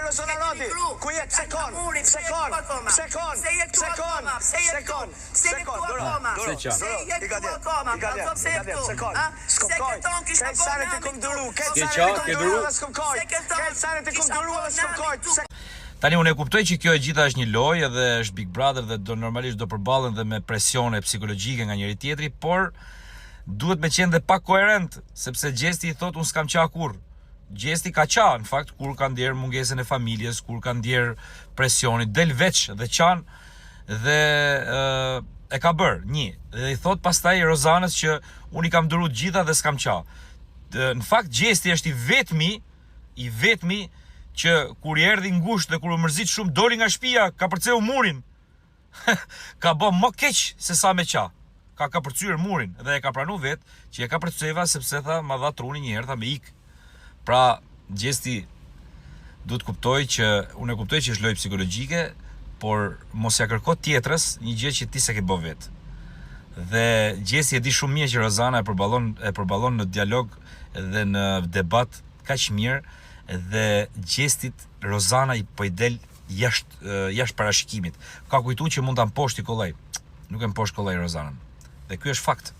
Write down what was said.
Rozana Radi? Ku je? Sekon. Tani unë e kuptoj që kjo e gjitha është një lojë edhe është Big Brother dhe normalisht do përballen dhe me presione psikologjike nga njëri tjetri, por duhet me qenë dhe pak koherent, sepse Gjesti i thot unë s'kam qa kur. Gjesti ka qa, në fakt, kur ka ndjerë mungesën e familjes, kur ka ndjerë presionit, del veç dhe qan dhe e ka bërë, një. Dhe i thot pastaj Rozanës që unë i kam duru gjitha dhe s'kam qa. Në fakt, Gjesti është i vetmi që kur i erdhi ngusht dhe kur u mërzit shumë, doli nga shtëpia, ka përceu murin. Ka bë më keq se sa me qa. Ka përcyer murin dhe e ka pranu vetë që e ka përceva sepse tha ma dha truni një herë, tha me ik. Pra, Gjesti duhet kuptoj që unë e kuptoj që është lojë psikologjike, por mos ja kërko tjetrës një gjë që ti se ke bë vetë. Dhe Gjesti e di shumë mirë që Rozana e përballon në dialog dhe në debat kaq mirë dhe Gjestit Rozana i po i del jashtë parashikimit. Ka kujtu që mund ta mposhti kollaj. Nuk e mposh kollaj Rozanën. Dhe ky është fakt.